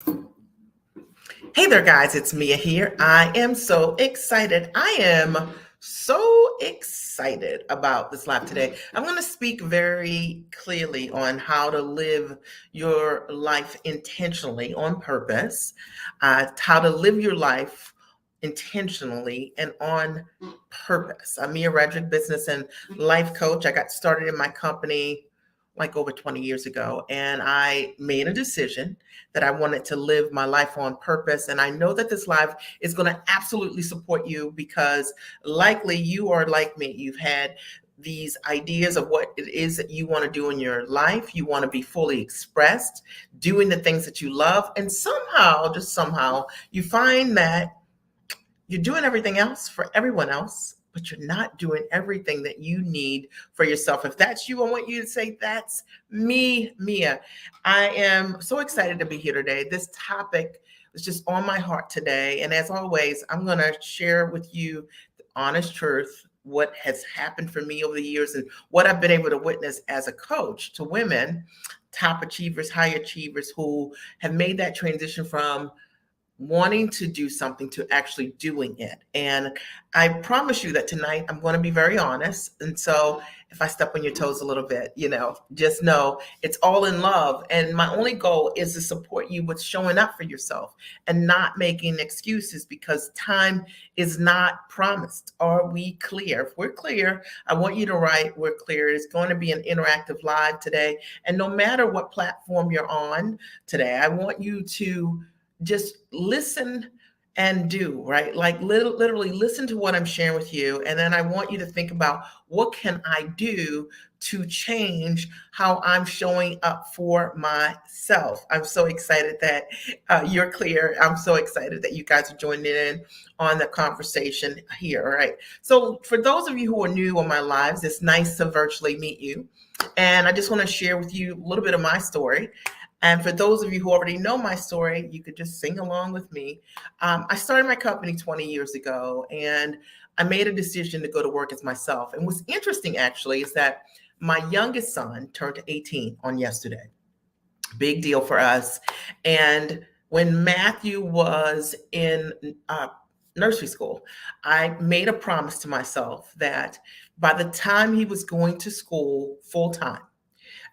Hey there, guys. It's Mia here. I am so excited. I am so excited about this live today. I'm going to speak very clearly on how to live your life intentionally on purpose, how to live your life intentionally and on purpose. I'm Mia Redrick, business and life coach. I got started in my company like over 20 years ago, and I made a decision that I wanted to live my life on purpose. And I know that this live is going to absolutely support you because likely you are like me. You've had these ideas of what it is that you want to do in your life. You want to be fully expressed, doing the things that you love. And somehow, just somehow, you find that you're doing everything else for everyone else, but you're not doing everything that you need for yourself. If that's you, I want you to say, that's me, Mia. I am so excited to be here today. This topic was just on my heart today. And as always, I'm going to share with you the honest truth, what has happened for me over the years and what I've been able to witness as a coach to women, top achievers, high achievers who have made that transition from wanting to do something to actually doing it. And I promise you that tonight I'm going to be very honest. And so if I step on your toes a little bit, just know it's all in love. And my only goal is to support you with showing up for yourself and not making excuses because time is not promised. Are we clear? If we're clear, I want you to write, we're clear. It's going to be an interactive live today. And no matter what platform you're on today, I want you to just listen and do, right? Like literally listen to what I'm sharing with you. And then I want you to think about what can I do to change how I'm showing up for myself. I'm so excited that you're clear. I'm so excited that you guys are joining in on the conversation here. All right. So for those of you who are new on my lives, it's nice to virtually meet you. And I just want to share with you a little bit of my story. And for those of you who already know my story, you could just sing along with me. I started my company 20 years ago, and I made a decision to go to work as myself. And what's interesting, actually, is that my youngest son turned 18 on yesterday. Big deal for us. And when Matthew was in nursery school, I made a promise to myself that by the time he was going to school full time,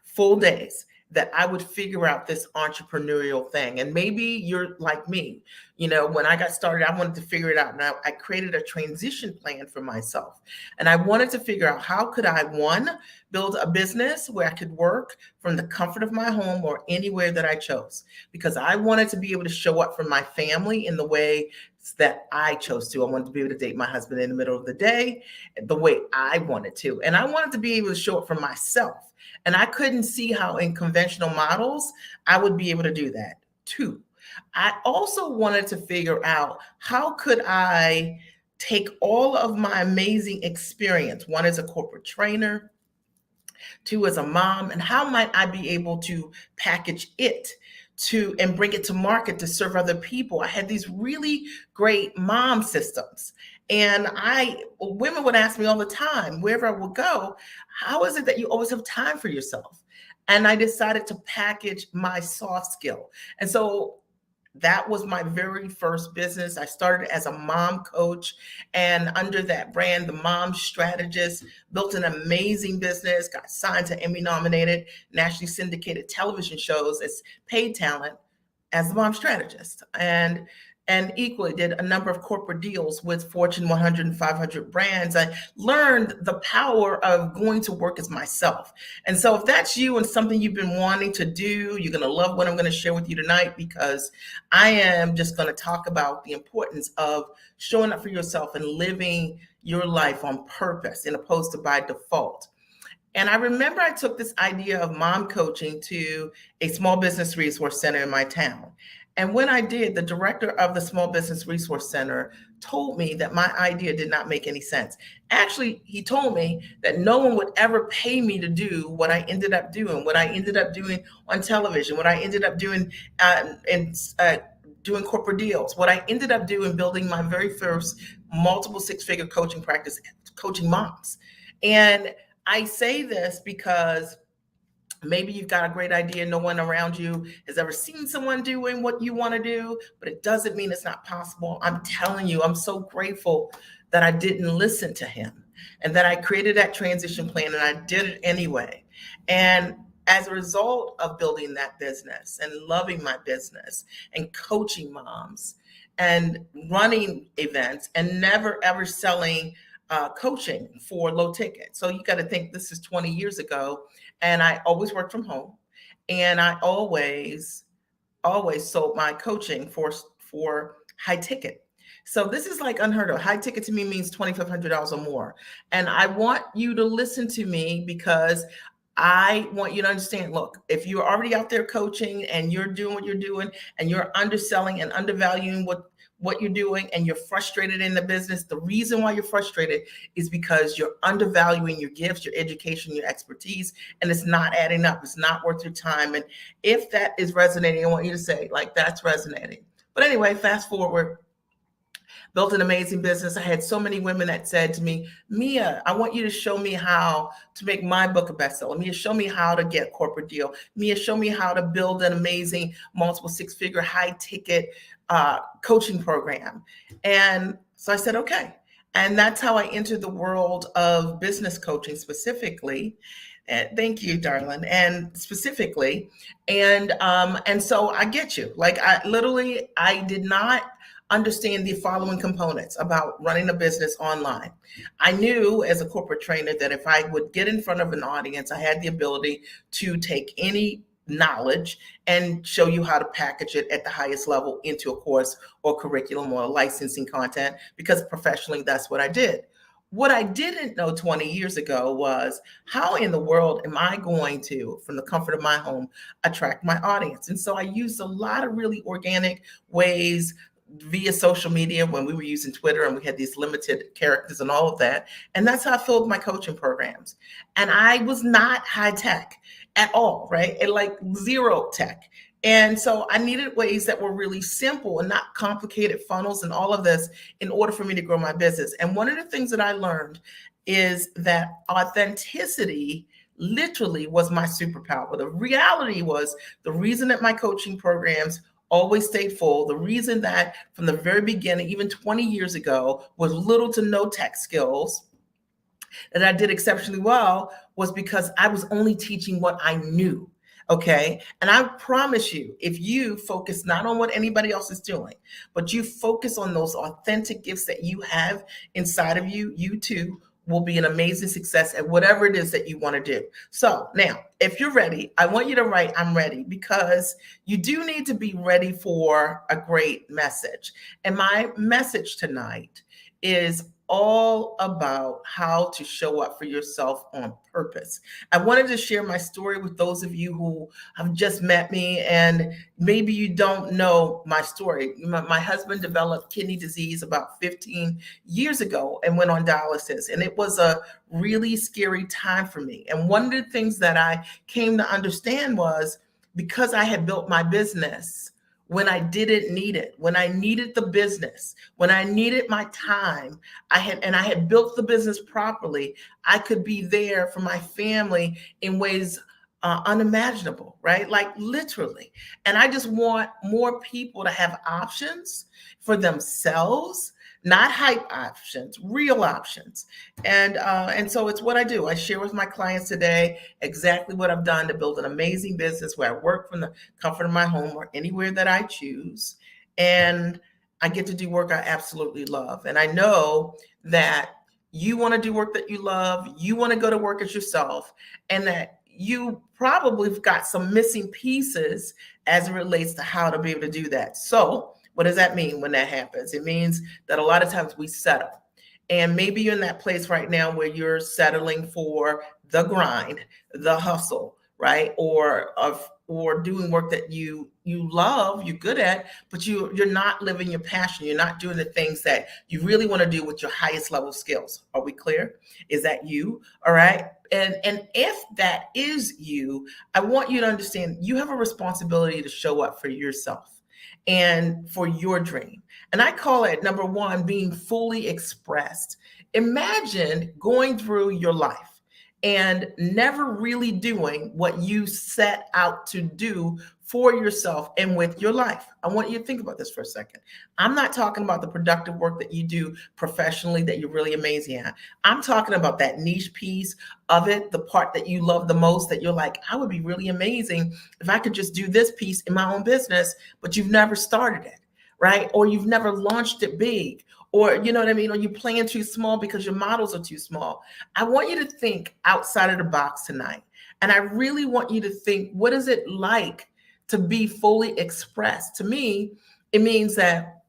full days, that I would figure out this entrepreneurial thing. And maybe you're like me. When I got started, I wanted to figure it out. Now I created a transition plan for myself. And I wanted to figure out how could I, one, build a business where I could work from the comfort of my home or anywhere that I chose. Because I wanted to be able to show up for my family in the way that I chose to. I wanted to be able to date my husband in the middle of the day the way I wanted to. And I wanted to be able to show up for myself. And I couldn't see how in conventional models I would be able to do that. Two, I also wanted to figure out how could I take all of my amazing experience, one as a corporate trainer, two as a mom, and how might I be able to package it and bring it to market to serve other people. I had these really great mom systems. And women would ask me all the time, wherever I would go, how is it that you always have time for yourself? And I decided to package my soft skill. And so that was my very first business. I started as a mom coach, and under that brand, the Mom Strategist, built an amazing business, got signed to Emmy nominated, nationally syndicated television shows as paid talent as the Mom Strategist. And equally did a number of corporate deals with Fortune 100 and 500 brands. I learned the power of going to work as myself. And so if that's you and something you've been wanting to do, you're going to love what I'm going to share with you tonight, because I am just going to talk about the importance of showing up for yourself and living your life on purpose as opposed to by default. And I remember I took this idea of mom coaching to a small business resource center in my town. And when I did, the director of the Small Business Resource Center told me that my idea did not make any sense. Actually, he told me that no one would ever pay me to do what I ended up doing on television, what I ended up doing doing corporate deals, what I ended up doing building my very first multiple six-figure coaching practice, coaching moms. And I say this because Maybe you've got a great idea. No one around you has ever seen someone doing what you want to do, but it doesn't mean it's not possible. I'm telling you, I'm so grateful that I didn't listen to him and that I created that transition plan and I did it anyway. And as a result of building that business and loving my business and coaching moms and running events and never ever selling coaching for low ticket. So you got to think this is 20 years ago, and I always worked from home, and I always sold my coaching for high ticket. So this is like unheard of. High ticket to me means $2,500 or more. And I want you to listen to me because I want you to understand, look, if you're already out there coaching and you're doing what you're doing and you're underselling and undervaluing what you're doing and you're frustrated in the business, the reason why you're frustrated is because you're undervaluing your gifts, your education, your expertise, and it's not adding up. It's not worth your time. And if that is resonating, I want you to say, like, that's resonating. But anyway, fast forward, built an amazing business. I had so many women that said to me, Mia, I want you to show me how to make my book a bestseller. Mia, show me how to get a corporate deal. Mia, show me how to build an amazing multiple six-figure high ticket coaching program. And so I said, okay. And that's how I entered the world of business coaching specifically. And thank you, darling. And specifically, and so I get you. Like I did not understand the following components about running a business online. I knew as a corporate trainer that if I would get in front of an audience, I had the ability to take any knowledge and show you how to package it at the highest level into a course or curriculum or licensing content, because professionally, that's what I did. What I didn't know 20 years ago was how in the world am I going to, from the comfort of my home, attract my audience? And so I used a lot of really organic ways via social media when we were using Twitter and we had these limited characters and all of that. And that's how I filled my coaching programs. And I was not high tech at all, right? And like zero tech. And so I needed ways that were really simple and not complicated funnels and all of this in order for me to grow my business. And one of the things that I learned is that authenticity literally was my superpower. The reality was the reason that my coaching programs always stayed full. The reason that from the very beginning, even 20 years ago, with little to no tech skills, that I did exceptionally well was because I was only teaching what I knew. Okay. And I promise you, if you focus not on what anybody else is doing, but you focus on those authentic gifts that you have inside of you, you too will be an amazing success at whatever it is that you want to do. So now, if you're ready, I want you to write, I'm ready, because you do need to be ready for a great message. And my message tonight is all about how to show up for yourself on purpose. I wanted to share my story with those of you who have just met me and maybe you don't know my story. My husband developed kidney disease about 15 years ago and went on dialysis, and it was a really scary time for me. And one of the things that I came to understand was because I had built my business when I didn't need it, when I needed the business, when I needed my time, I had built the business properly, I could be there for my family in ways unimaginable, right? Like literally. And I just want more people to have options for themselves, not hype options, real options. And so it's what I do. I share with my clients today exactly what I've done to build an amazing business where I work from the comfort of my home or anywhere that I choose. And I get to do work I absolutely love. And I know that you want to do work that you love, you want to go to work as yourself, and that you probably have got some missing pieces as it relates to how to be able to do that. So what does that mean when that happens? It means that a lot of times we settle. And maybe you're in that place right now where you're settling for the grind, the hustle, right? Or doing work that you love, you're good at, but you're not living your passion. You're not doing the things that you really want to do with your highest level skills. Are we clear? Is that you? All right. And if that is you, I want you to understand you have a responsibility to show up for yourself and for your dream. And I call it, number one, being fully expressed. Imagine going through your life and never really doing what you set out to do for yourself and with your life. I want you to think about this for a second. I'm not talking about the productive work that you do professionally that you're really amazing at. I'm talking about that niche piece of it, the part that you love the most, that you're like, I would be really amazing if I could just do this piece in my own business, but you've never started it, right? Or you've never launched it big, or you know what I mean? Or you plan too small because your models are too small. I want you to think outside of the box tonight. And I really want you to think, what is it like to be fully expressed? To me, it means that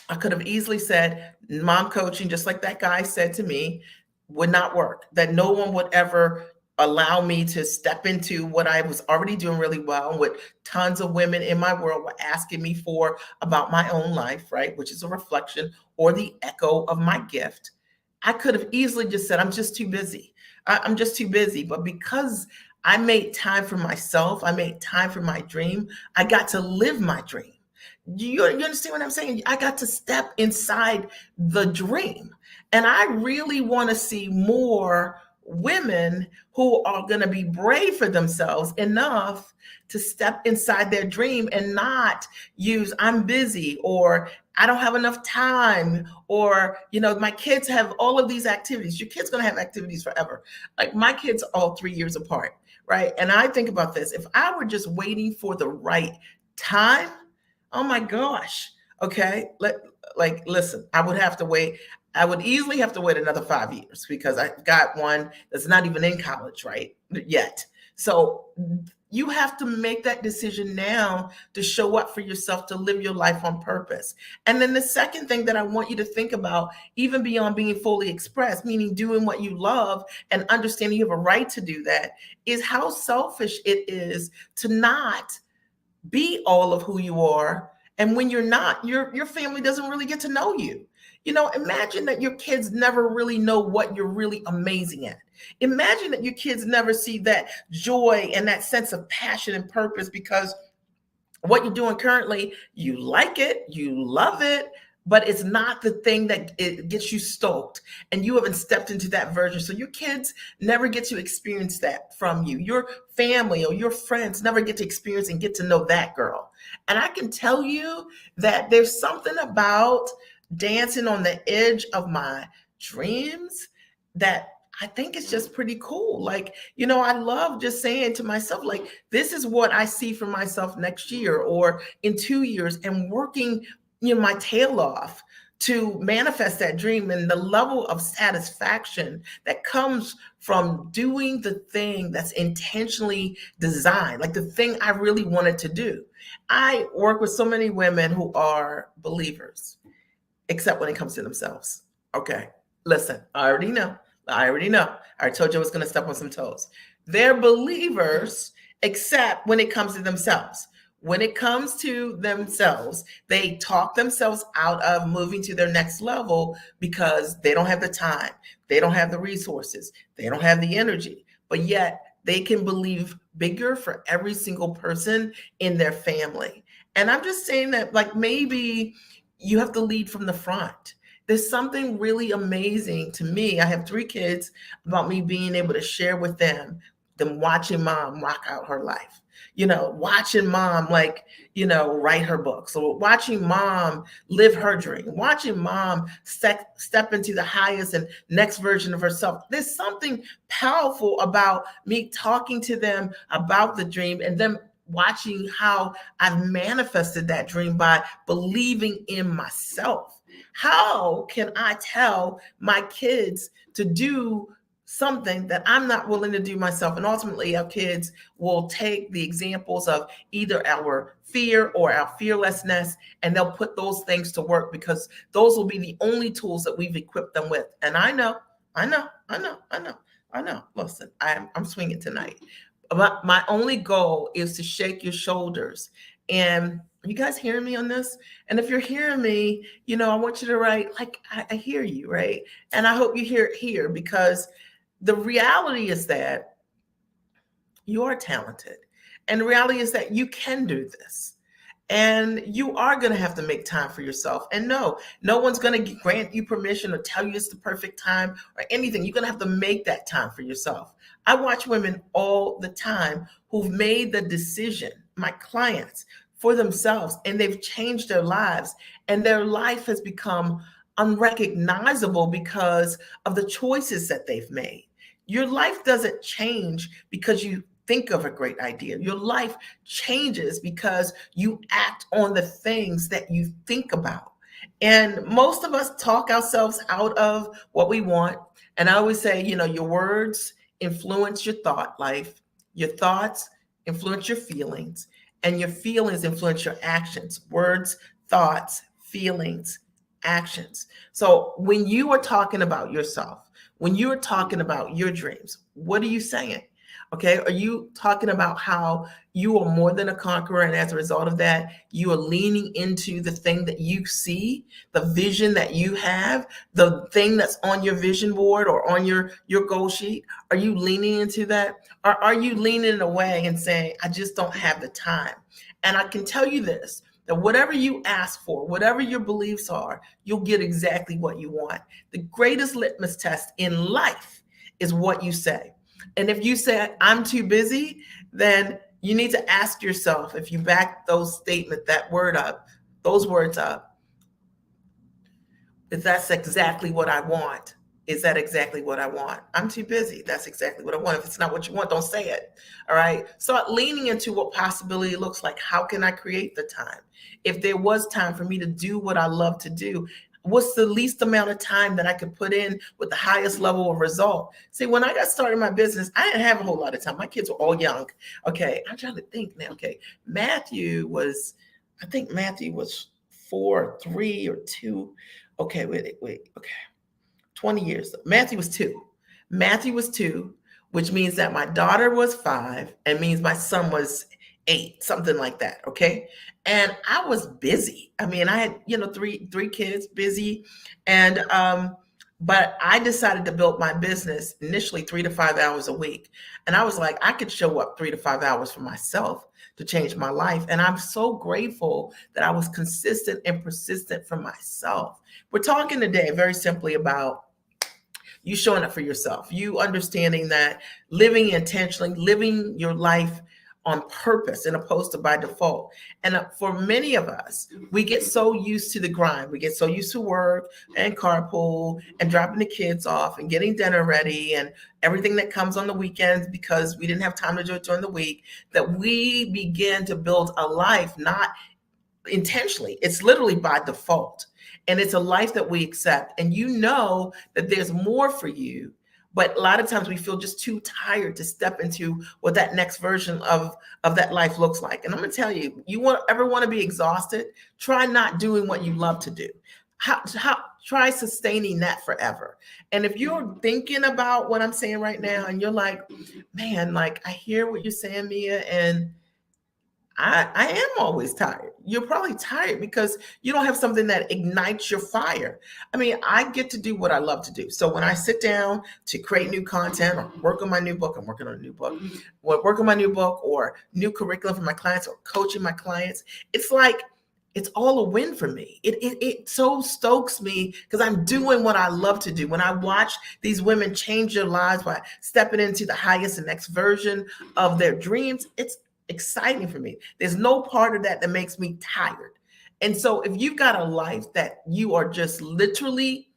I could have easily said mom coaching, just like that guy said to me, would not work, that no one would ever allow me to step into what I was already doing really well, and what tons of women in my world were asking me for about my own life, right? Which is a reflection or the echo of my gift. I could have easily just said, I'm just too busy. I'm just too busy. But because I made time for myself, I made time for my dream, I got to live my dream. You understand what I'm saying? I got to step inside the dream. And I really want to see more women who are going to be brave for themselves enough to step inside their dream and not use I'm busy, or I don't have enough time, or my kids have all of these activities. Your kids going to have activities forever. Like my kids are all 3 years apart, right? And I think about this. If I were just waiting for the right time, oh my gosh. Okay. Listen, I would have to wait. I would easily have to wait another 5 years because I've got one that's not even in college, right? Yet. So you have to make that decision now to show up for yourself, to live your life on purpose. And then the second thing that I want you to think about, even beyond being fully expressed, meaning doing what you love and understanding you have a right to do that, is how selfish it is to not be all of who you are. And when you're not, your family doesn't really get to know you. Imagine that your kids never really know what you're really amazing at. Imagine that your kids never see that joy and that sense of passion and purpose, because what you're doing currently, you like it, you love it, but it's not the thing that it gets you stoked, and you haven't stepped into that version. So your kids never get to experience that from you. Your family or your friends never get to experience and get to know that girl. And I can tell you that there's something about dancing on the edge of my dreams that I think it's just pretty cool. I love just saying to myself, like, this is what I see for myself next year or in 2 years, and working, my tail off to manifest that dream, and the level of satisfaction that comes from doing the thing that's intentionally designed, like the thing I really wanted to do. I work with so many women who are believers, except when it comes to themselves. Okay, listen, I already know. I told you I was going to step on some toes. They're believers, except when it comes to themselves. When it comes to themselves, they talk themselves out of moving to their next level because they don't have the time, they don't have the resources, they don't have the energy, but yet they can believe bigger for every single person in their family. And I'm just saying that, like, maybe you have to lead from the front. There's something really amazing to me. I have 3 kids, about me being able to share with them watching mom rock out her life, watching mom, write her books, or watching mom live her dream, watching mom step into the highest and next version of herself. There's something powerful about me talking to them about the dream, and them watching how I've manifested that dream by believing in myself. How can I tell my kids to do something that I'm not willing to do myself? And ultimately, our kids will take the examples of either our fear or our fearlessness, and they'll put those things to work, because those will be the only tools that we've equipped them with. And I know. Listen, I'm swinging tonight. My only goal is to shake your shoulders. And you guys hearing me on this? And if you're hearing me, I want you to write, like, I hear you, right? And I hope you hear it here, because the reality is that you are talented. And the reality is that you can do this. And you are going to have to make time for yourself. And no, no one's going to grant you permission or tell you it's the perfect time or anything. You're going to have to make that time for yourself. I watch women all the time who've made the decision, my clients, for themselves, and they've changed their lives, and their life has become unrecognizable because of the choices that they've made. Your life doesn't change because you think of a great idea. Your life changes because you act on the things that you think about. And most of us talk ourselves out of what we want. And I always say, your words influence your thought life, your thoughts influence your feelings, and your feelings influence your actions. Words, thoughts, feelings, actions. So when you are talking about yourself, when you're talking about your dreams, what are you saying? Okay. Are you talking about how you are more than a conqueror? And as a result of that, you are leaning into the thing that you see, the vision that you have, the thing that's on your vision board or on your goal sheet? Are you leaning into that? Or are you leaning away and saying, I just don't have the time? And I can tell you this, that whatever you ask for, whatever your beliefs are, you'll get exactly what you want. The greatest litmus test in life is what you say. And if you say, I'm too busy, then you need to ask yourself, if you back those words up, if that's exactly what I want. Is that exactly what I want? I'm too busy. That's exactly what I want. If it's not what you want, don't say it. All right. Start leaning into what possibility looks like. How can I create the time? If there was time for me to do what I love to do, what's the least amount of time that I could put in with the highest level of result? See, when I got started in my business, I didn't have a whole lot of time. My kids were all young. Okay. I'm trying to think now. Okay. I think Matthew was 4, 3, or 2. Okay. Wait. Okay. 20 years. Matthew was 2. Matthew was 2, which means that my daughter was 5 and means my son was 8, something like that. Okay. And I was busy. I mean, I had, three kids, busy. And, but I decided to build my business initially 3 to 5 hours a week. And I was like, I could show up 3 to 5 hours for myself to change my life. And I'm so grateful that I was consistent and persistent for myself. We're talking today very simply about you showing up for yourself, you understanding that living intentionally, living your life on purpose and opposed to by default. And for many of us, we get so used to the grind. We get so used to work and carpool and dropping the kids off and getting dinner ready and everything that comes on the weekends because we didn't have time to do it during the week, that we begin to build a life not intentionally. It's literally by default. And it's a life that we accept. And you know that there's more for you. But a lot of times we feel just too tired to step into what that next version of that life looks like. And I'm going to tell you, ever want to be exhausted? Try not doing what you love to do. Try sustaining that forever. And if you're thinking about what I'm saying right now and you're like, man, like I hear what you're saying, Mia, and I am always tired. You're probably tired because you don't have something that ignites your fire. I mean, I get to do what I love to do. So when I sit down to create new content or work on my new book, I'm working on a new book, work on my new book or new curriculum for my clients or coaching my clients, it's like, it's all a win for me. It so stokes me because I'm doing what I love to do. When I watch these women change their lives by stepping into the highest and next version of their dreams, it's exciting for me. There's no part of that makes me tired. And so if you've got a life that you are just literally,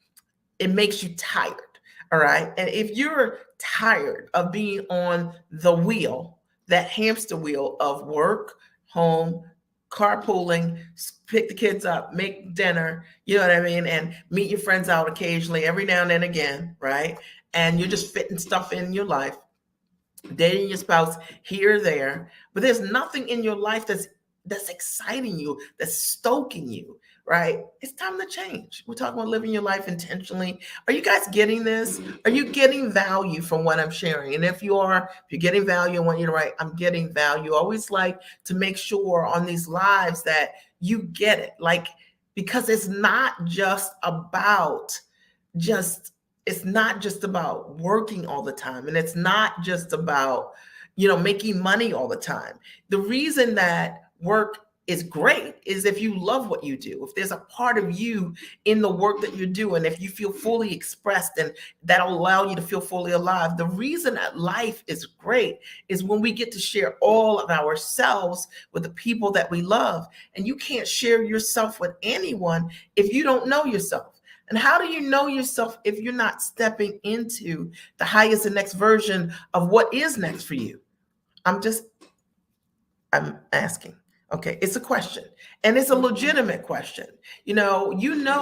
it makes you tired. All right. And if you're tired of being on the wheel, that hamster wheel of work, home, carpooling, pick the kids up, make dinner, you know what I mean? And meet your friends out occasionally, every now and then again, right? And you're just fitting stuff in your life, dating your spouse here or there, but there's nothing in your life that's exciting you, that's stoking you, right? It's time to change. We're talking about living your life intentionally. Are you guys getting this? Are you getting value from what I'm sharing? And if you're getting value, I want you to write, I'm getting value. I always like to make sure on these lives that you get it, like, because it's not just about working all the time, and it's not just about making money all the time. The reason that work is great is if you love what you do. If there's a part of you in the work that you're doing, if you feel fully expressed, and that'll allow you to feel fully alive. The reason that life is great is when we get to share all of ourselves with the people that we love. And you can't share yourself with anyone if you don't know yourself. And how do you know yourself if you're not stepping into the highest and next version of what is next for you? I'm asking. Okay, it's a question, and it's a legitimate question. You know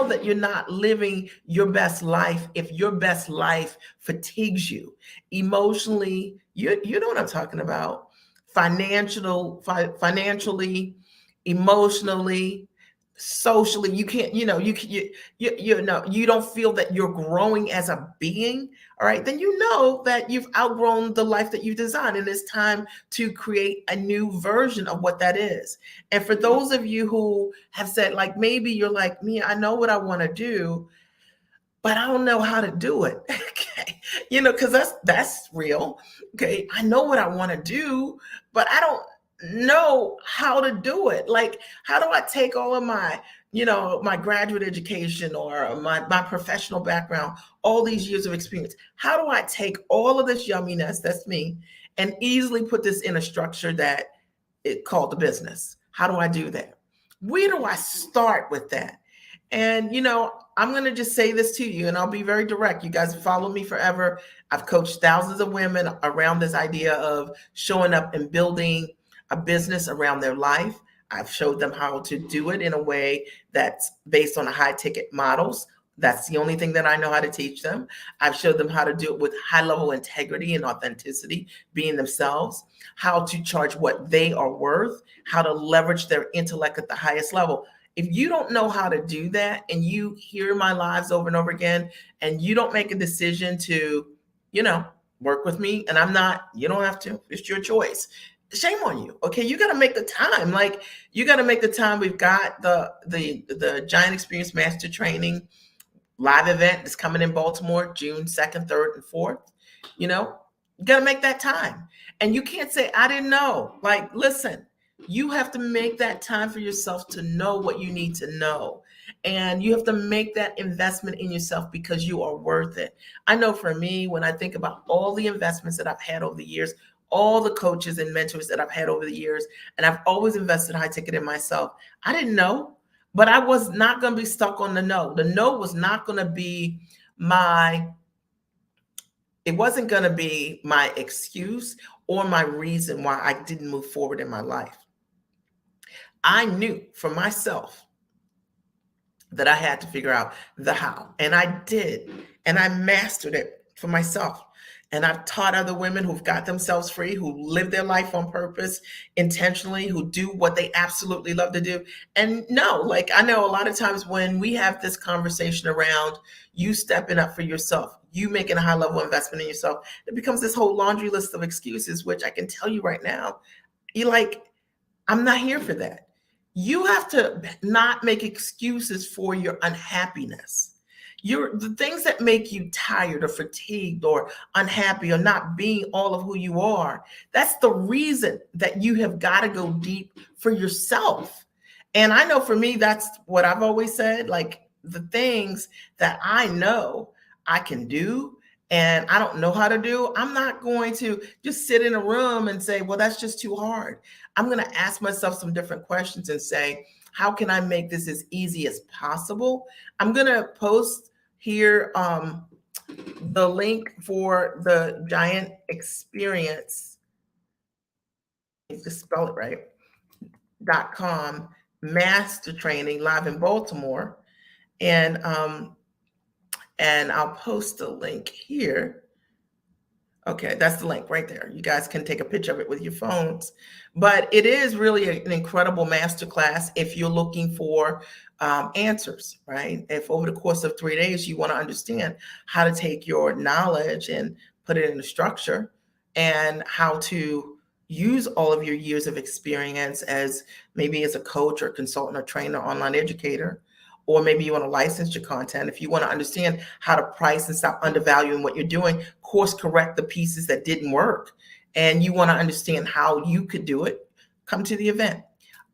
that you're not living your best life if your best life fatigues you emotionally. You know what I'm talking about. Financially, emotionally, socially. You can't, you don't feel that you're growing as a being. All right, then you know that you've outgrown the life that you designed, and it's time to create a new version of what that is. And for those of you who have said, like, maybe you're like me, I know what I want to do, but I don't know how to do it. Okay. Because that's real. Okay. I know what I want to do, but I don't know how to do it. Like, how do I take all of my graduate education or my professional background, all these years of experience? How do I take all of this yumminess, that's me, and easily put this in a structure that it called the business? How do I do that? Where do I start with that? And, I'm going to just say this to you, and I'll be very direct. You guys have followed me forever. I've coached thousands of women around this idea of showing up and building a business around their life. I've showed them how to do it in a way that's based on a high ticket models. That's the only thing that I know how to teach them. I've showed them how to do it with high level integrity and authenticity, being themselves, how to charge what they are worth, how to leverage their intellect at the highest level. If you don't know how to do that, and you hear my lives over and over again, and you don't make a decision to, work with me, and you don't have to, it's your choice. Shame on you. Okay. You got to make the time. Like, you got to make the time. We've got the Giant Experience Master Training live event that's coming in Baltimore, June 2nd, 3rd, and 4th. You got to make that time. And you can't say, I didn't know. Like, listen, you have to make that time for yourself to know what you need to know. And you have to make that investment in yourself because you are worth it. I know for me, when I think about all the investments that I've had over the years, all the coaches and mentors that I've had over the years, and I've always invested high ticket in myself. I didn't know, but I was not going to be stuck on the no. The no was not going to be it wasn't going to be my excuse or my reason why I didn't move forward in my life. I knew for myself that I had to figure out the how, and I did, and I mastered it for myself. And I've taught other women who've got themselves free, who live their life on purpose, intentionally, who do what they absolutely love to do. And no, like, I know a lot of times when we have this conversation around you stepping up for yourself, you making a high level investment in yourself, it becomes this whole laundry list of excuses, which I can tell you right now, I'm not here for that. You have to not make excuses for your unhappiness. The things that make you tired or fatigued or unhappy or not being all of who you are, that's the reason that you have got to go deep for yourself. And I know for me, that's what I've always said, like, the things that I know I can do and I don't know how to do, I'm not going to just sit in a room and say, well, that's just too hard. I'm going to ask myself some different questions and say, how can I make this as easy as possible? I'm going to post here the link for the Giant Experience, just spell it right, .com master training live in Baltimore. And I'll post the link here. Okay, that's the link right there. You guys can take a picture of it with your phones. But it is really an incredible masterclass if you're looking for answers, right? If over the course of 3 days, you want to understand how to take your knowledge and put it in a structure, and how to use all of your years of experience as maybe as a coach or consultant or trainer, online educator, or maybe you want to license your content. If you want to understand how to price and stop undervaluing what you're doing, course correct the pieces that didn't work, and you want to understand how you could do it, come to the event.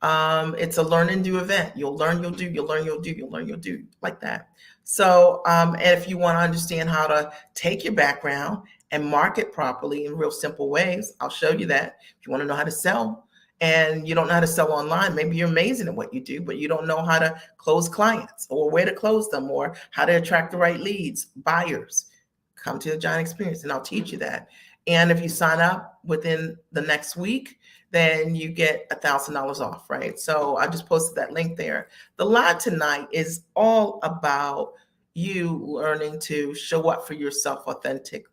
It's a learn and do event. You'll learn, you'll do, you'll learn, you'll do, you'll learn, you'll do, like that. So, and if you want to understand how to take your background and market properly in real simple ways, I'll show you that. If you want to know how to sell and you don't know how to sell online, maybe you're amazing at what you do, but you don't know how to close clients or where to close them or how to attract the right leads, buyers, come to the Giant Experience and I'll teach you that. And if you sign up within the next week, then you get $1,000 off, right? So I just posted that link there. The live tonight is all about you learning to show up for yourself authentically,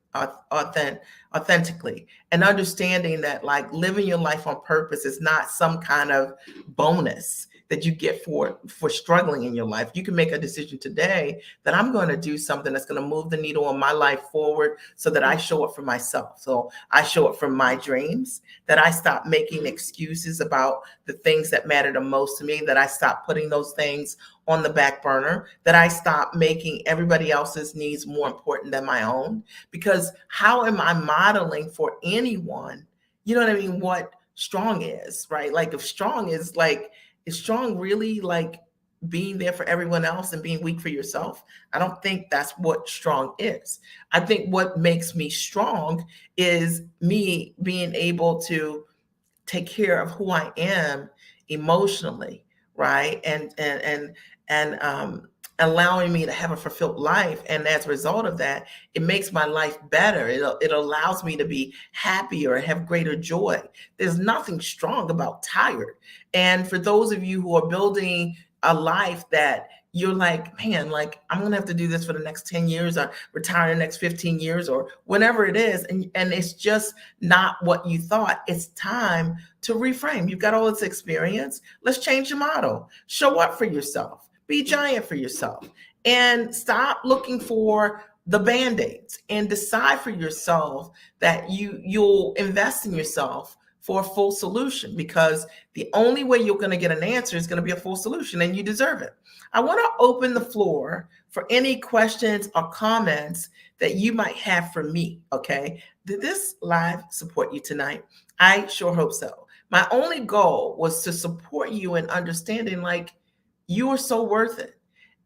and understanding that like living your life on purpose is not some kind of bonus that you get for struggling in your life. You can make a decision today that I'm going to do something that's going to move the needle in my life forward so that I show up for myself. So I show up for my dreams, that I stop making excuses about the things that matter the most to me, that I stop putting those things on the back burner, that I stop making everybody else's needs more important than my own. Because how am I modeling for anyone, you know what I mean, what strong is, right? Like if strong is like, is strong really like being there for everyone else and being weak for yourself? I don't think that's what strong is. I think what makes me strong is me being able to take care of who I am emotionally, right? And allowing me to have a fulfilled life. And as a result of that, it makes my life better. It allows me to be happier, have greater joy. There's nothing strong about tired. And for those of you who are building a life that you're like, man, like I'm gonna have to do this for the next 10 years or retire in the next 15 years or whatever it is. And it's just not what you thought. It's time to reframe. You've got all this experience. Let's change your model. Show up for yourself. Be giant for yourself. And stop looking for the band-aids and decide for yourself that you'll invest in yourself for a full solution, because the only way you're going to get an answer is going to be a full solution, and you deserve it. I want to open the floor for any questions or comments that you might have for me. Okay. Did this live support you tonight? I sure hope so. My only goal was to support you in understanding like you are so worth it.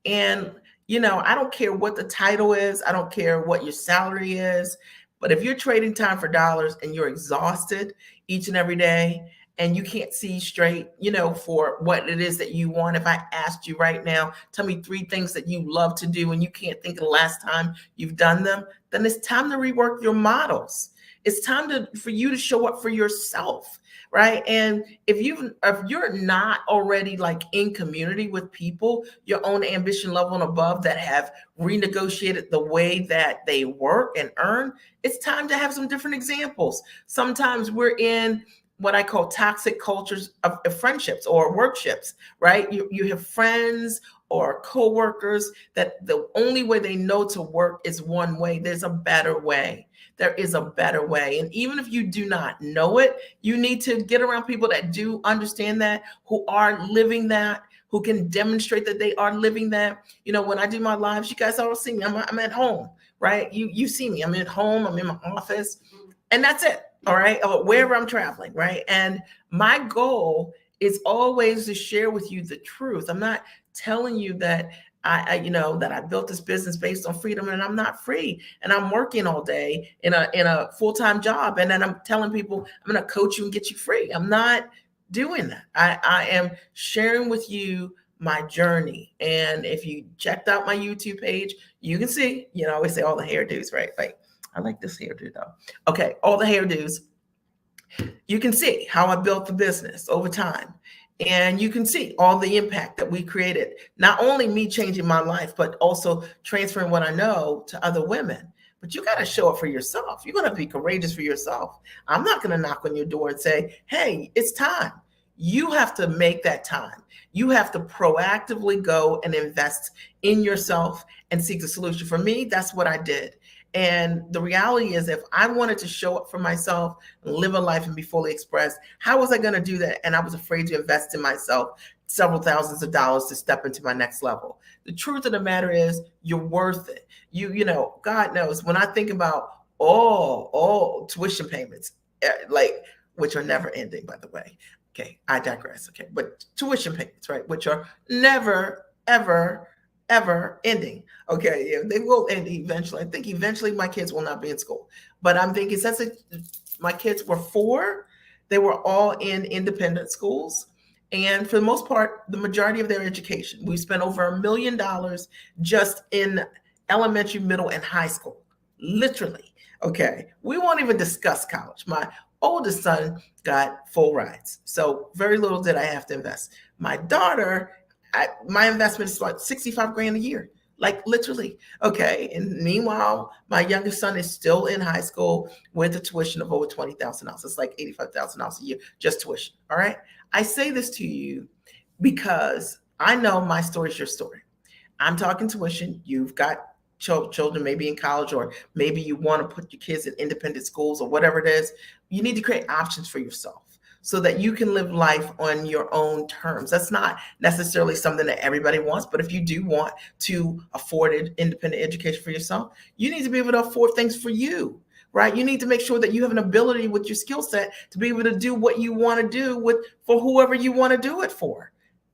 And, you know, I don't care what the title is. I don't care what your salary is. But if you're trading time for dollars and you're exhausted each and every day and you can't see straight, you know, for what it is that you want. If I asked you right now, tell me 3 things that you love to do and you can't think of the last time you've done them, then it's time to rework your models. It's time for you to show up for yourself, right? And if you're not already like in community with people, your own ambition level and above, that have renegotiated the way that they work and earn, it's time to have some different examples. Sometimes we're in what I call toxic cultures of friendships or workships, right? You have friends or coworkers that the only way they know to work is one way. There's a better way. There is a better way. And even if you do not know it, you need to get around people that do understand that, who are living that, who can demonstrate that they are living that. You know, when I do my lives, you guys all see me. I'm at home, right? You see me. I'm at home. I'm in my office, and that's it. All right, or wherever I'm traveling, right? And my goal is always to share with you the truth. I'm not telling you that that I built this business based on freedom and I'm not free and I'm working all day in a full-time job, and then I'm telling people I'm going to coach you and get you free. I'm not doing that. I am sharing with you my journey. And if you checked out my YouTube page, you can see, you know, I always say all the hairdos, right? Like, I like this hairdo though. Okay, all the hairdos. You can see how I built the business over time. And you can see all the impact that we created. Not only me changing my life, but also transferring what I know to other women. But you got to show up for yourself. You're going to be courageous for yourself. I'm not going to knock on your door and say, hey, it's time. You have to make that time. You have to proactively go and invest in yourself and seek the solution. For me, that's what I did. And the reality is, if I wanted to show up for myself, live a life and be fully expressed, how was I going to do that? And I was afraid to invest in myself several thousands of dollars to step into my next level. The truth of the matter is, you're worth it. You know, God knows, when I think about all tuition payments, like, which are never ending, by the way, Okay, I digress. Okay, but tuition payments, right, which are never, ever, ever ending. Okay, yeah, they will end eventually. I think eventually my kids will not be in school, but I'm thinking since my kids were 4, they were all in independent schools. And for the most part, the majority of their education, we spent over $1 million just in elementary, middle, and high school, literally. Okay, we won't even discuss college. My oldest son got full rides. So very little did I have to invest. My daughter, my investment is like 65 grand a year, like literally. Okay. And meanwhile, my youngest son is still in high school with a tuition of over $20,000. It's like $85,000 a year, just tuition. All right. I say this to you because I know my story is your story. I'm talking tuition. You've got children maybe in college, or maybe you want to put your kids in independent schools or whatever it is. You need to create options for yourself so that you can live life on your own terms. That's not necessarily something that everybody wants, but if you do want to afford independent education for yourself, you need to be able to afford things for you. Right? You need to make sure that you have an ability with your skill set to be able to do what you want to do with for whoever you want to do it for.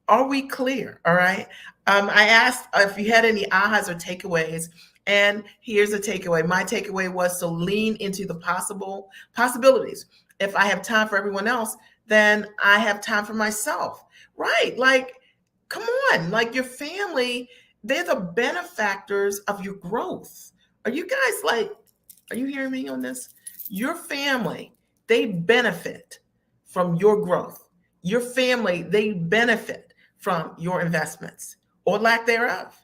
Are we clear? All right. I asked if you had any ahas or takeaways, and here's a takeaway. My takeaway was to lean into the possibilities. If I have time for everyone else, then I have time for myself. Right? Like, come on. Like your family, they're the benefactors of your growth. Are you guys like? Are you hearing me on this? Your family, they benefit from your growth. Your family, they benefit from your investments or lack thereof.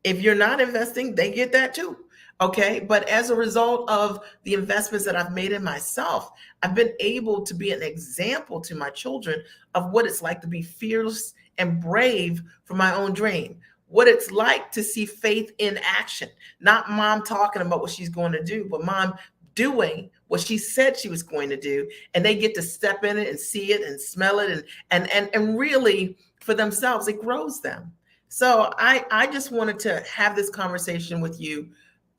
If you're not investing, they get that too. Okay. But as a result of the investments that I've made in myself, I've been able to be an example to my children of what it's like to be fearless and brave for my own dream. What it's like to see faith in action, not mom talking about what she's going to do, but mom doing what she said she was going to do. And they get to step in it and see it and smell it and really for themselves, it grows them. So I just wanted to have this conversation with you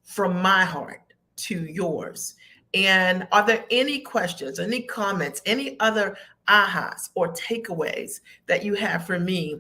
from my heart to yours. And are there any questions, any comments, any other ahas or takeaways that you have for me?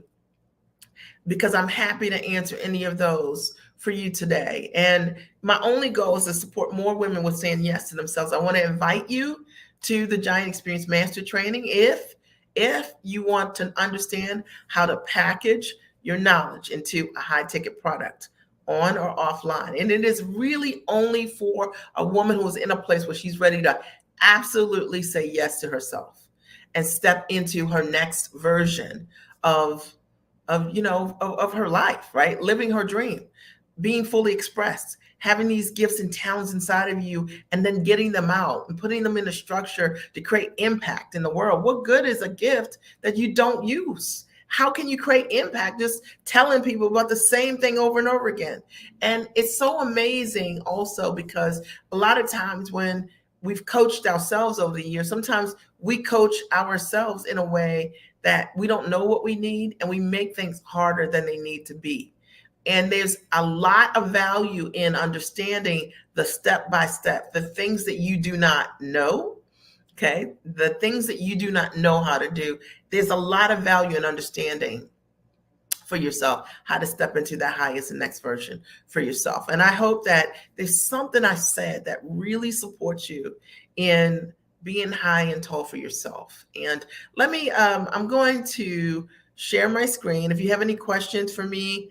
Because I'm happy to answer any of those for you today. And my only goal is to support more women with saying yes to themselves. I want to invite you to the Giant Experience Master Training if you want to understand how to package your knowledge into a high ticket product on or offline. And it is really only for a woman who is in a place where she's ready to absolutely say yes to herself and step into her next version of of her life, right? Living her dream, being fully expressed, having these gifts and talents inside of you, and then getting them out and putting them in a structure to create impact in the world. What good is a gift that you don't use? How can you create impact just telling people about the same thing over and over again? And it's so amazing also because a lot of times when we've coached ourselves over the years, sometimes we coach ourselves in a way that we don't know what we need and we make things harder than they need to be. And there's a lot of value in understanding the step by step, the things that you do not know. Okay. The things that you do not know how to do. There's a lot of value in understanding for yourself how to step into that highest and next version for yourself. And I hope that there's something I said that really supports you in being high and tall for yourself. And let me, I'm going to share my screen. If you have any questions for me,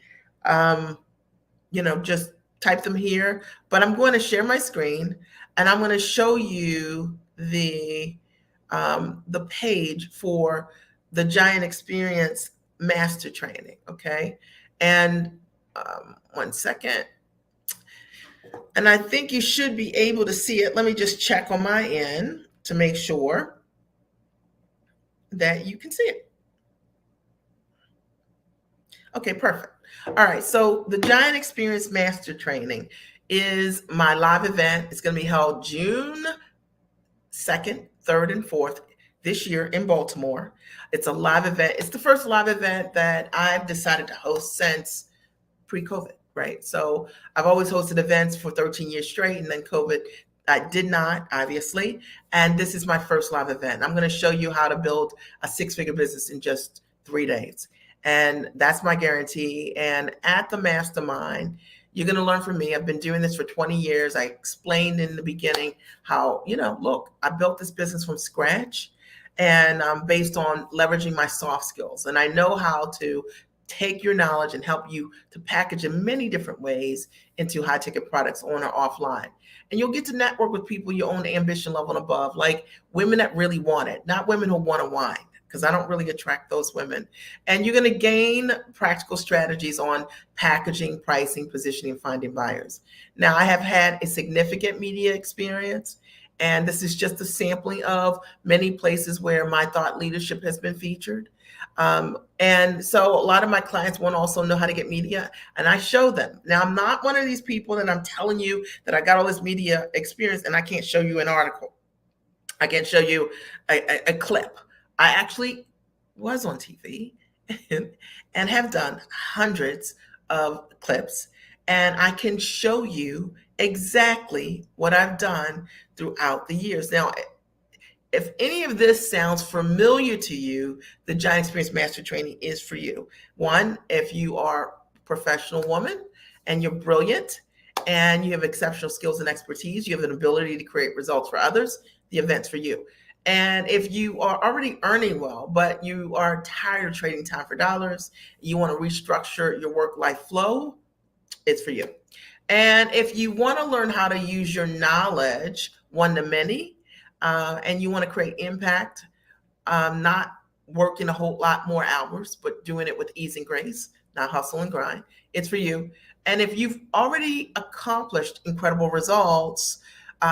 just type them here. But I'm going to share my screen and I'm going to show you the page for the Giant Experience Master Training. Okay. And 1 second. And I think you should be able to see it. Let me just check on my end to make sure that you can see it. Okay, perfect. All right, so the Giant Experience Master Training is my live event. It's going to be held June 2nd, 3rd, and 4th this year in Baltimore. It's a live event. It's the first live event that I've decided to host since pre-COVID, right? So I've always hosted events for 13 years straight, and then COVID I did not, obviously. And this is my first live event. I'm going to show you how to build a six-figure business in just 3 days. And that's my guarantee. And at the mastermind, you're going to learn from me. I've been doing this for 20 years. I explained in the beginning how, look, I built this business from scratch and based on leveraging my soft skills. And I know how to take your knowledge and help you to package in many different ways into high ticket products on or offline. And you'll get to network with people your own ambition level and above, like women that really want it, not women who want to whine, because I don't really attract those women. And you're going to gain practical strategies on packaging, pricing, positioning, finding buyers. Now, I have had a significant media experience, and this is just a sampling of many places where my thought leadership has been featured. And so a lot of my clients want to also know how to get media, and I show them. Now, I'm not one of these people that I'm telling you that I got all this media experience and I can't show you an article. I can't show you a clip. I actually was on TV and have done hundreds of clips, and I can show you exactly what I've done throughout the years. Now, if any of this sounds familiar to you, the Giant Experience Master Training is for you. One, if you are a professional woman and you're brilliant and you have exceptional skills and expertise, you have an ability to create results for others, the event's for you. And if you are already earning well, but you are tired of trading time for dollars, you want to restructure your work-life flow, it's for you. And if you want to learn how to use your knowledge one-to-many, and you want to create impact, not working a whole lot more hours, but doing it with ease and grace, not hustle and grind, it's for you. And if you've already accomplished incredible results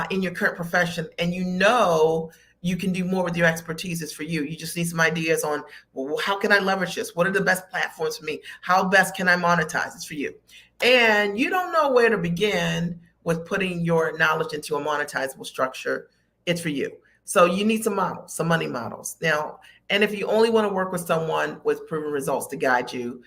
in your current profession and you can do more with your expertise, it's for you. You just need some ideas on, well, how can I leverage this? What are the best platforms for me? How best can I monetize? It's for you. And you don't know where to begin with putting your knowledge into a monetizable structure, it's for you. So you need some models, some money models. Now, and if you only want to work with someone with proven results to guide you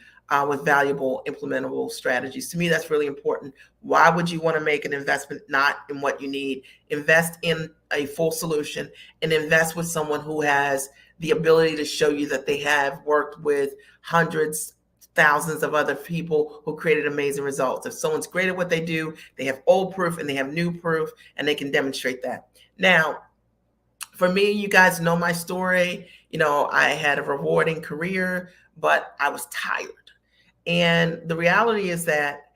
with valuable implementable strategies, to me, that's really important. Why would you want to make an investment not in what you need? Invest in a full solution and invest with someone who has the ability to show you that they have worked with hundreds, thousands of other people who created amazing results. If someone's great at what they do, they have old proof and they have new proof, and they can demonstrate that. Now, for me, you guys know my story. I had a rewarding career, but I was tired. And the reality is that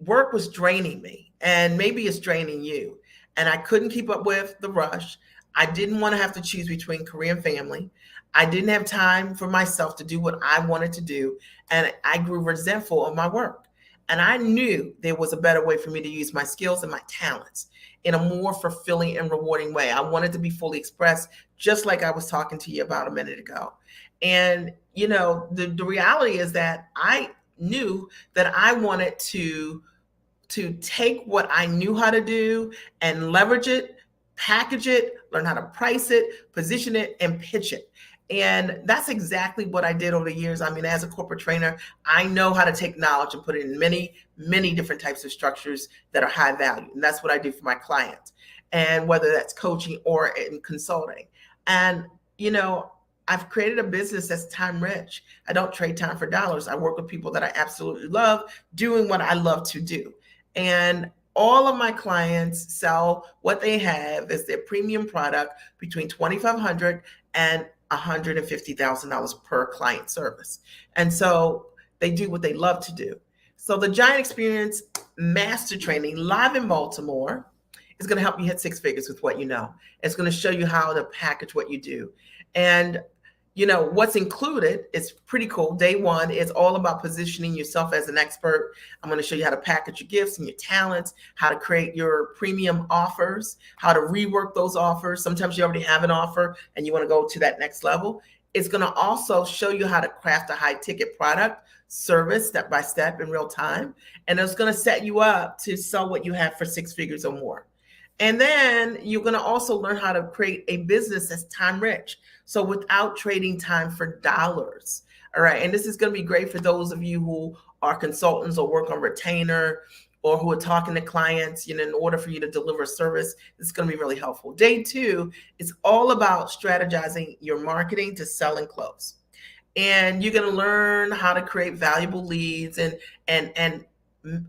work was draining me, and maybe it's draining you. And I couldn't keep up with the rush. I didn't want to have to choose between career and family. I didn't have time for myself to do what I wanted to do. And I grew resentful of my work. And I knew there was a better way for me to use my skills and my talents in a more fulfilling and rewarding way. I wanted to be fully expressed, just like I was talking to you about a minute ago. And, the reality is that I knew that I wanted to take what I knew how to do and leverage it, package it, learn how to price it, position it, and pitch it. And that's exactly what I did over the years. I mean, as a corporate trainer, I know how to take knowledge and put it in many, many different types of structures that are high value. And that's what I do for my clients. And whether that's coaching or in consulting. And, I've created a business that's time rich. I don't trade time for dollars. I work with people that I absolutely love doing what I love to do. And all of my clients sell what they have as their premium product between $2,500 and $150,000 per client service. And so they do what they love to do. So the Giant Experience Master Training live in Baltimore is going to help you hit six figures with what you know. It's going to show you how to package what you do. And what's included is pretty cool. Day one is all about positioning yourself as an expert. I'm going to show you how to package your gifts and your talents, how to create your premium offers, how to rework those offers. Sometimes you already have an offer and you want to go to that next level. It's going to also show you how to craft a high ticket product, service step by step in real time. And it's going to set you up to sell what you have for six figures or more. And then you're going to also learn how to create a business that's time rich. So without trading time for dollars. All right. And this is going to be great for those of you who are consultants or work on retainer or who are talking to clients, in order for you to deliver a service, it's going to be really helpful. Day 2 is all about strategizing your marketing to sell and close. And you're going to learn how to create valuable leads and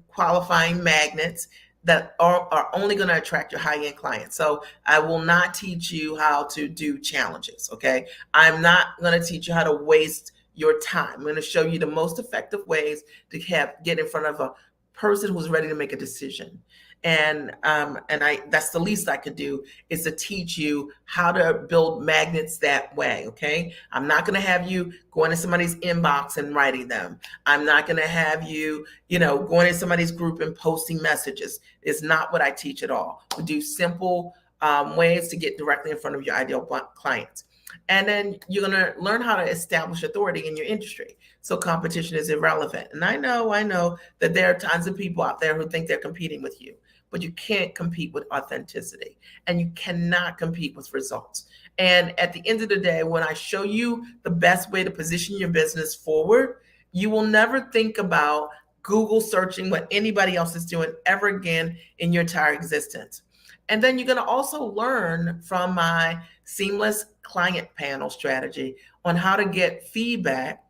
qualifying magnets that are only going to attract your high-end clients. So I will not teach you how to do challenges, okay? I'm not going to teach you how to waste your time. I'm going to show you the most effective ways to get in front of a person who's ready to make a decision. And that's the least I could do, is to teach you how to build magnets that way. Okay. I'm not going to have you going to somebody's inbox and writing them. I'm not going to have you, going in somebody's group and posting messages. It's not what I teach at all. We do simple ways to get directly in front of your ideal clients. And then you're going to learn how to establish authority in your industry. So competition is irrelevant. And I know that there are tons of people out there who think they're competing with you, but you can't compete with authenticity, and you cannot compete with results. And at the end of the day, when I show you the best way to position your business forward, you will never think about Google searching what anybody else is doing ever again in your entire existence. And then you're going to also learn from my seamless client panel strategy on how to get feedback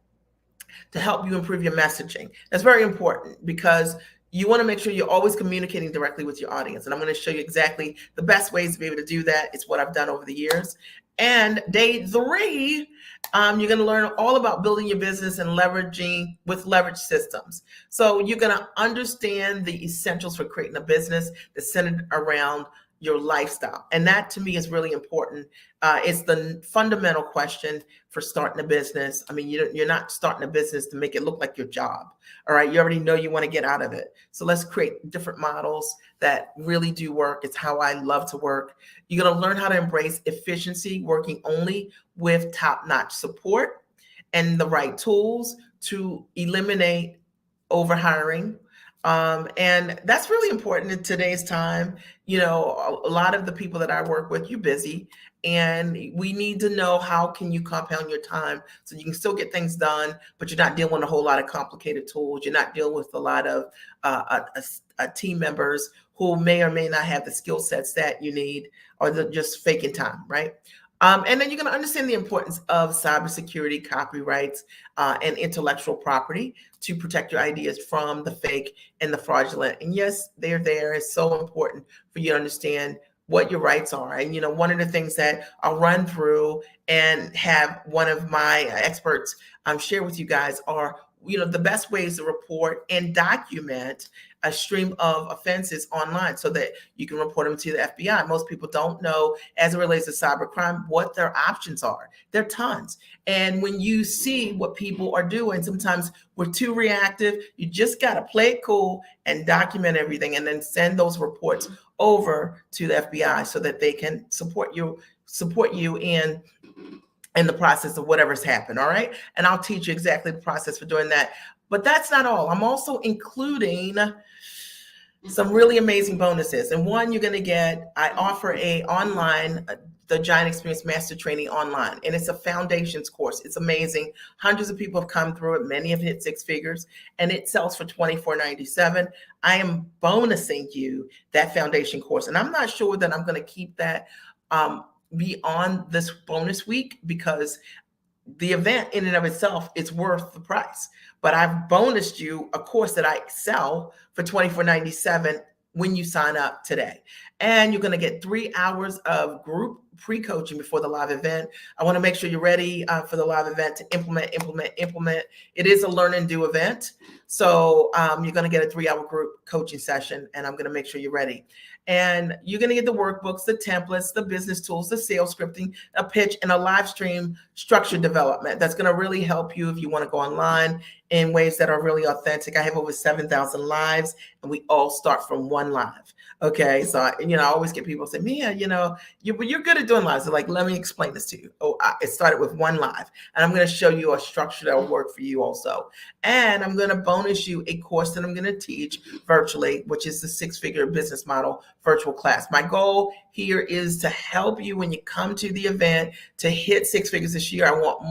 to help you improve your messaging. That's very important, because you want to make sure you're always communicating directly with your audience. And I'm going to show you exactly the best ways to be able to do that. It's what I've done over the years. And day 3, you're going to learn all about building your business and leveraging with leverage systems. So you're going to understand the essentials for creating a business that's centered around your lifestyle. And that, to me, is really important. It's the fundamental question for starting a business. I mean, you're not starting a business to make it look like your job. All right. You already know you want to get out of it. So let's create different models that really do work. It's how I love to work. You're going to learn how to embrace efficiency, working only with top-notch support and the right tools to eliminate overhiring. And that's really important in today's time. A lot of the people that I work with, you're busy, and we need to know how can you compound your time so you can still get things done, but you're not dealing with a whole lot of complicated tools. You're not dealing with a lot of team members who may or may not have the skill sets that you need, or they're just faking time, right? And then you're going to understand the importance of cybersecurity, copyrights, and intellectual property to protect your ideas from the fake and the fraudulent. And yes, they're there. It's so important for you to understand what your rights are. And, one of the things that I'll run through and have one of my experts share with you guys are, the best ways to report and document a stream of offenses online so that you can report them to the FBI. Most people don't know, as it relates to cybercrime, what their options are. There are tons. And when you see what people are doing, sometimes we're too reactive. You just got to play it cool and document everything, and then send those reports over to the FBI so that they can support you in the process of whatever's happened. All right. And I'll teach you exactly the process for doing that. But that's not all. I'm also including some really amazing bonuses. And one, you're going to get, I offer the Giant Experience Master Training online. And it's a foundations course. It's amazing. Hundreds of people have come through it. Many have hit 6 figures, and it sells for $24.97. I am bonusing you that foundation course. And I'm not sure that I'm going to keep that beyond this bonus week, because the event in and of itself is worth the price. But I've bonused you a course that I sell for $24.97 when you sign up today. And you're going to get 3 hours of group pre-coaching before the live event. I want to make sure you're ready for the live event to implement. It is a learn and do event. So you're going to get a 3-hour group coaching session, and I'm going to make sure you're ready. And you're going to get the workbooks, the templates, the business tools, the sales scripting, a pitch, and a live stream structure development. That's going to really help you if you want to go online in ways that are really authentic. I have over 7,000 lives, and we all start from one live. Okay. So, I always get people say, Mia, you're good at doing lives. They're like, let me explain this to you. It started with one live, and I'm going to show you a structure that will work for you also. And I'm going to bonus you a course that I'm going to teach virtually, which is the 6-figure business model virtual class. My goal here is to help you when you come to the event to hit 6 figures this year. I want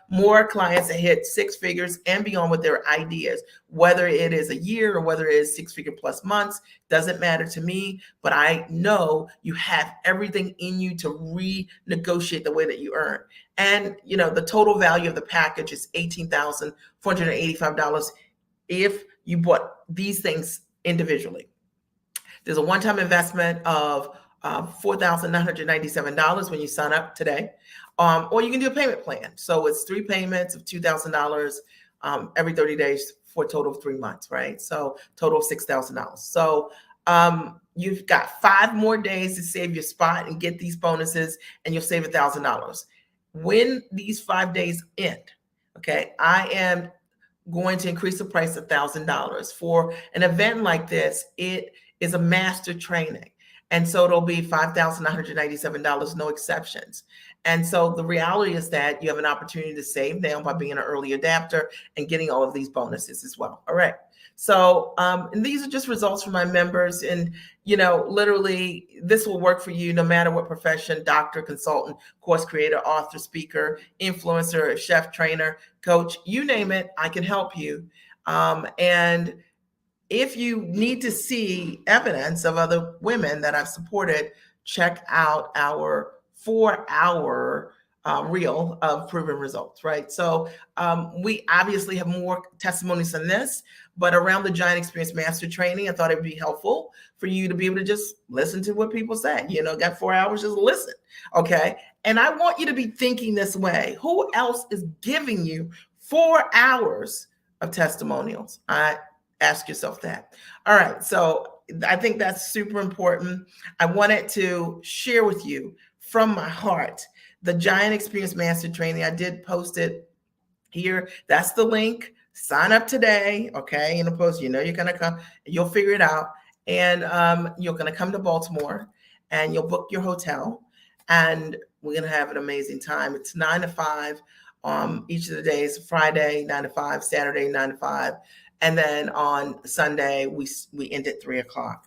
more clients to hit 6 figures and beyond with their ideas, whether it is a year or whether it is 6-figure plus months, doesn't matter to me, but I know you have everything in you to renegotiate the way that you earn. And the total value of the package is $18,485 if you bought these things individually. There's a one-time investment of $4,997 when you sign up today, or you can do a payment plan. So it's 3 payments of $2,000 every 30 days for a total of 3 months, right? So total of $6,000. So you've got 5 more days to save your spot and get these bonuses, and you'll save $1,000. When these 5 days end, okay, I am going to increase the price $1,000 for an event like this. It is a master training. And so it'll be $5,997, no exceptions. And so the reality is that you have an opportunity to save now by being an early adapter and getting all of these bonuses as well. All right. So, and these are just results from my members. And, literally this will work for you no matter what profession: doctor, consultant, course creator, author, speaker, influencer, chef, trainer, coach, you name it, I can help you. And if you need to see evidence of other women that I've supported, check out our 4-hour reel of proven results, right? So we obviously have more testimonies than this, but around the Giant Experience Master Training, I thought it'd be helpful for you to be able to just listen to what people say. Got 4 hours, just listen, okay? And I want you to be thinking this way: who else is giving you 4 hours of testimonials? Ask yourself that. All right. So I think that's super important. I wanted to share with you from my heart the Giant Experience Master Training. I did post it here. That's the link. Sign up today. Okay. In the post, you're going to come, you'll figure it out. And you're going to come to Baltimore and you'll book your hotel, and we're going to have an amazing time. It's 9 to 5 each of the days: Friday, 9 to 5, Saturday, 9 to 5. And then on Sunday, we end at 3:00.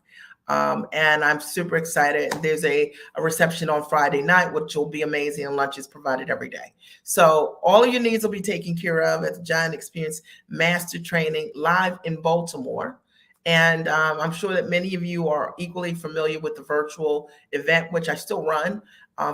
And I'm super excited. There's a reception on Friday night, which will be amazing, and lunch is provided every day. So all of your needs will be taken care of at the Giant Experience Master Training live in Baltimore. And I'm sure that many of you are equally familiar with the virtual event, which I still run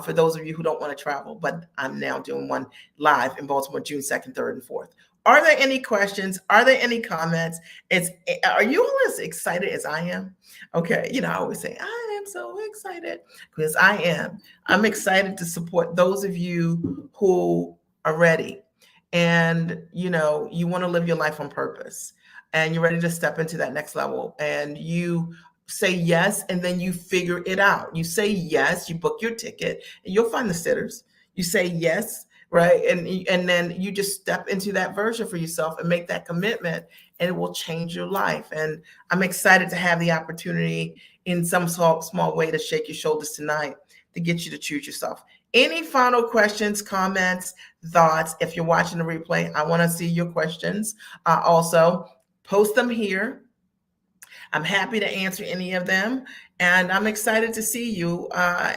for those of you who don't want to travel. But I'm now doing one live in Baltimore, June 2nd, 3rd, and 4th. Are there any questions? Are there any comments? Are you all as excited as I am? Okay, I always say, I am so excited, because I am. I'm excited to support those of you who are ready, and you want to live your life on purpose, and you're ready to step into that next level, and you say yes, and then you figure it out. You say yes, you book your ticket, and you'll find the sitters. You say yes, right? And then you just step into that version for yourself and make that commitment, and it will change your life. And I'm excited to have the opportunity in some small way to shake your shoulders tonight to get you to choose yourself. Any final questions, comments, thoughts? If you're watching the replay, I want to see your questions. Also, post them here. I'm happy to answer any of them. And I'm excited to see you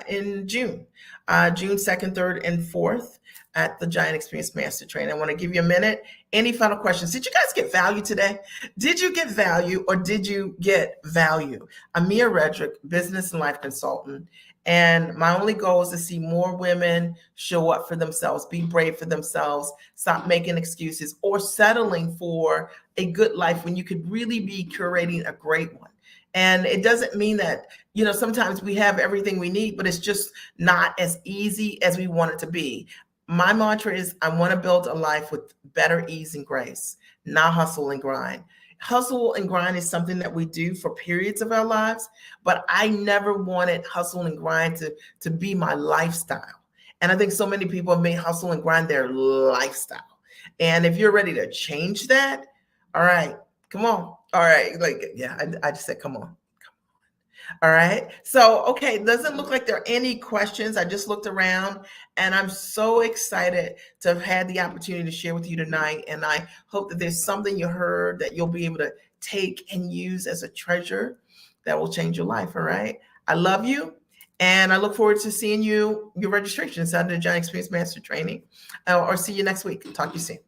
in June 2nd, 3rd, and 4th at the Giant Experience Master Training. I want to give you a minute. Any final questions? Did you guys get value today? Did you get value, or did you get value? I'm Mia Redrick, business and life consultant. And my only goal is to see more women show up for themselves, be brave for themselves, stop making excuses or settling for a good life when you could really be curating a great one. And it doesn't mean that, sometimes we have everything we need, but it's just not as easy as we want it to be. My mantra is, I want to build a life with better ease and grace, not hustle and grind. Hustle and grind is something that we do for periods of our lives, but I never wanted hustle and grind to be my lifestyle. And I think so many people have made hustle and grind their lifestyle. And if you're ready to change that, all right, come on. All right. I just said, come on. All right. So, okay, it doesn't look like there are any questions. I just looked around and I'm so excited to have had the opportunity to share with you tonight. And I hope that there's something you heard that you'll be able to take and use as a treasure that will change your life. All right. I love you. And I look forward to seeing your registration inside the Giant Experience Master Training, or see you next week. Talk to you soon.